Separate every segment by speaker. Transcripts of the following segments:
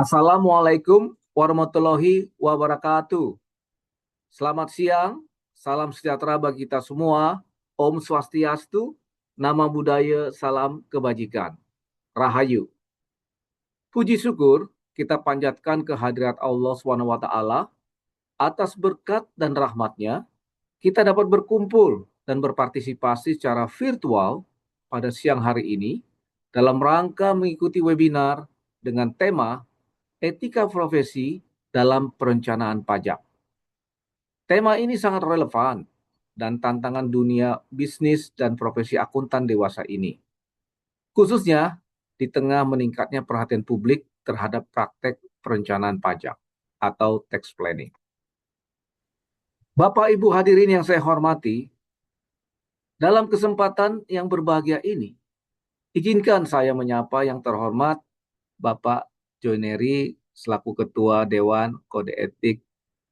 Speaker 1: Assalamualaikum warahmatullahi wabarakatuh. Selamat siang, salam sejahtera bagi kita semua. Om Swastiastu, nama budaya, salam kebajikan. Rahayu. Puji syukur kita panjatkan kehadirat Allah SWT atas berkat dan rahmatnya kita dapat berkumpul dan berpartisipasi secara virtual pada siang hari ini dalam rangka mengikuti webinar dengan tema Etika Profesi dalam Perencanaan Pajak. Tema ini sangat relevan dan tantangan dunia bisnis dan profesi akuntan dewasa ini, khususnya di tengah meningkatnya perhatian publik terhadap praktek perencanaan pajak atau tax planning. Bapak Ibu hadirin yang saya hormati, dalam kesempatan yang berbahagia ini, izinkan saya menyapa yang terhormat Bapak Joyneri selaku Ketua Dewan Kode Etik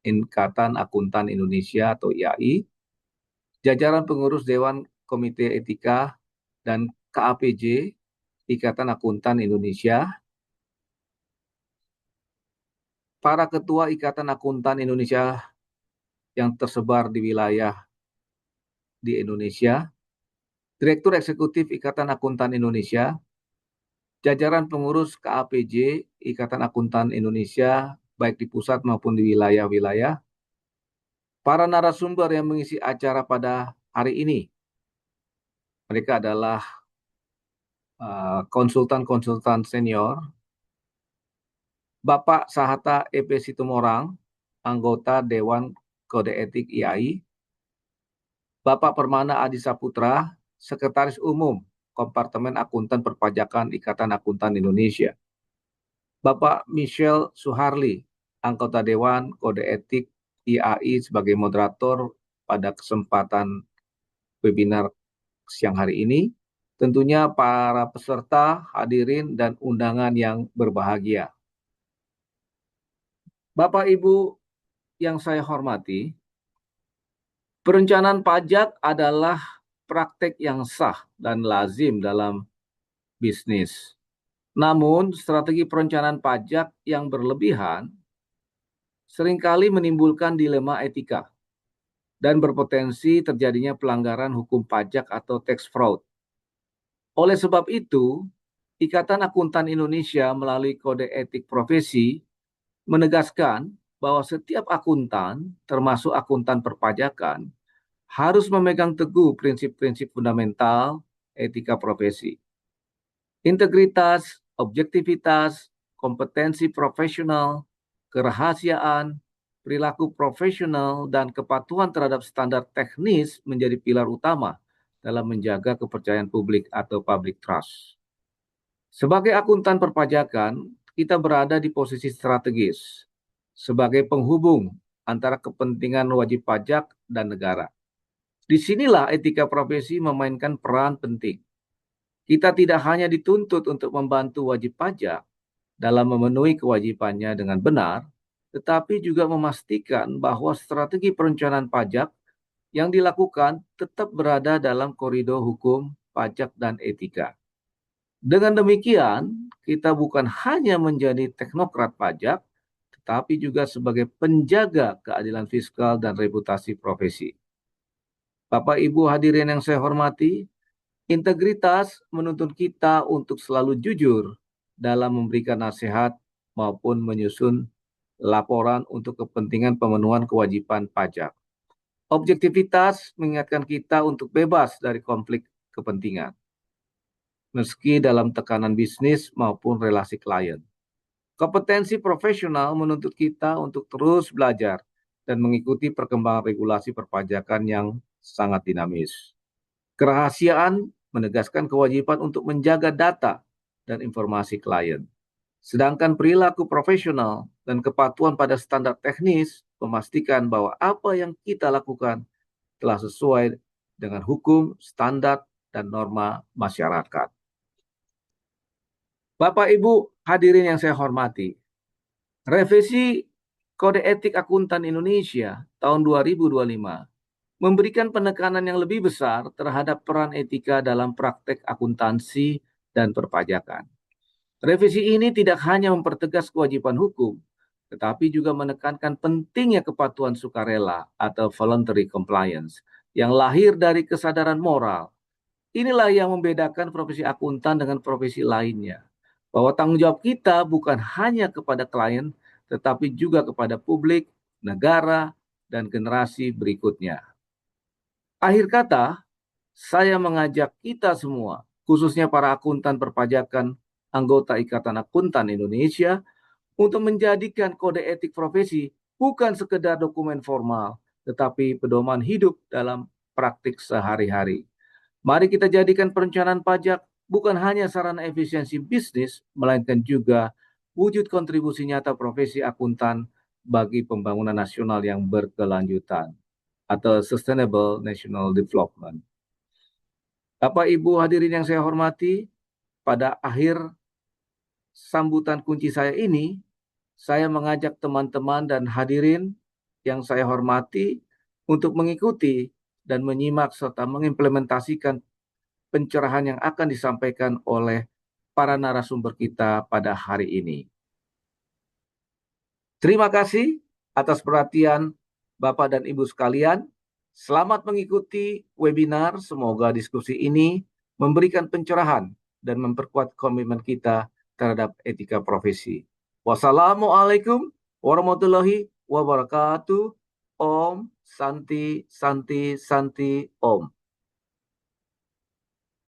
Speaker 1: Ikatan Akuntan Indonesia atau IAI, jajaran pengurus Dewan Komite Etika dan KAPJ Ikatan Akuntan Indonesia, para ketua Ikatan Akuntan Indonesia yang tersebar di wilayah di Indonesia, Direktur Eksekutif Ikatan Akuntan Indonesia, jajaran pengurus KAPJ Ikatan Akuntan Indonesia baik di pusat maupun di wilayah-wilayah, para narasumber yang mengisi acara pada hari ini. Mereka adalah konsultan-konsultan senior, Bapak Sahata EP Situmorang, anggota Dewan Kode Etik IAI, Bapak Permana Adi Saputra, Sekretaris Umum Kompartemen Akuntan Perpajakan Ikatan Akuntan Indonesia, Bapak Michelle Suharli, anggota Dewan Kode Etik IAI sebagai moderator pada kesempatan webinar siang hari ini. Tentunya para peserta, hadirin, dan undangan yang berbahagia. Bapak Ibu yang saya hormati, perencanaan pajak adalah praktek yang sah dan lazim dalam bisnis. Namun, strategi perencanaan pajak yang berlebihan seringkali menimbulkan dilema etika dan berpotensi terjadinya pelanggaran hukum pajak atau tax fraud. Oleh sebab itu, Ikatan Akuntan Indonesia melalui Kode Etik Profesi menegaskan bahwa setiap akuntan, termasuk akuntan perpajakan, harus memegang teguh prinsip-prinsip fundamental etika profesi. Integritas, objektivitas, kompetensi profesional, kerahasiaan, perilaku profesional, dan kepatuhan terhadap standar teknis menjadi pilar utama dalam menjaga kepercayaan publik atau public trust. Sebagai akuntan perpajakan, kita berada di posisi strategis sebagai penghubung antara kepentingan wajib pajak dan negara. Disinilah etika profesi memainkan peran penting. Kita tidak hanya dituntut untuk membantu wajib pajak dalam memenuhi kewajibannya dengan benar, tetapi juga memastikan bahwa strategi perencanaan pajak yang dilakukan tetap berada dalam koridor hukum, pajak, dan etika. Dengan demikian, kita bukan hanya menjadi teknokrat pajak, tetapi juga sebagai penjaga keadilan fiskal dan reputasi profesi. Bapak Ibu hadirin yang saya hormati, integritas menuntut kita untuk selalu jujur dalam memberikan nasihat maupun menyusun laporan untuk kepentingan pemenuhan kewajiban pajak. Objektivitas mengingatkan kita untuk bebas dari konflik kepentingan, meski dalam tekanan bisnis maupun relasi klien. Kompetensi profesional menuntut kita untuk terus belajar dan mengikuti perkembangan regulasi perpajakan yang sangat dinamis. Kerahasiaan menegaskan kewajiban untuk menjaga data dan informasi klien. Sedangkan perilaku profesional dan kepatuhan pada standar teknis memastikan bahwa apa yang kita lakukan telah sesuai dengan hukum, standar, dan norma masyarakat. Bapak Ibu hadirin yang saya hormati, revisi Kode Etik Akuntan Indonesia tahun 2025 memberikan penekanan yang lebih besar terhadap peran etika dalam praktek akuntansi dan perpajakan. Revisi ini tidak hanya mempertegas kewajiban hukum, tetapi juga menekankan pentingnya kepatuhan sukarela atau voluntary compliance yang lahir dari kesadaran moral. Inilah yang membedakan profesi akuntan dengan profesi lainnya. Bahwa tanggung jawab kita bukan hanya kepada klien, tetapi juga kepada publik, negara, dan generasi berikutnya. Akhir kata, saya mengajak kita semua, khususnya para akuntan perpajakan, anggota Ikatan Akuntan Indonesia, untuk menjadikan kode etik profesi bukan sekedar dokumen formal, tetapi pedoman hidup dalam praktik sehari-hari. Mari kita jadikan perencanaan pajak bukan hanya sarana efisiensi bisnis, melainkan juga wujud kontribusi nyata profesi akuntan bagi pembangunan nasional yang berkelanjutan atau Sustainable National Development. Bapak Ibu hadirin yang saya hormati, pada akhir sambutan kunci saya ini, saya mengajak teman-teman dan hadirin yang saya hormati untuk mengikuti dan menyimak serta mengimplementasikan pencerahan yang akan disampaikan oleh para narasumber kita pada hari ini. Terima kasih atas perhatian Bapak dan Ibu sekalian. Selamat mengikuti webinar. Semoga diskusi ini memberikan pencerahan dan memperkuat komitmen kita terhadap etika profesi. Wassalamualaikum warahmatullahi wabarakatuh. Om Santi Santi Santi Om.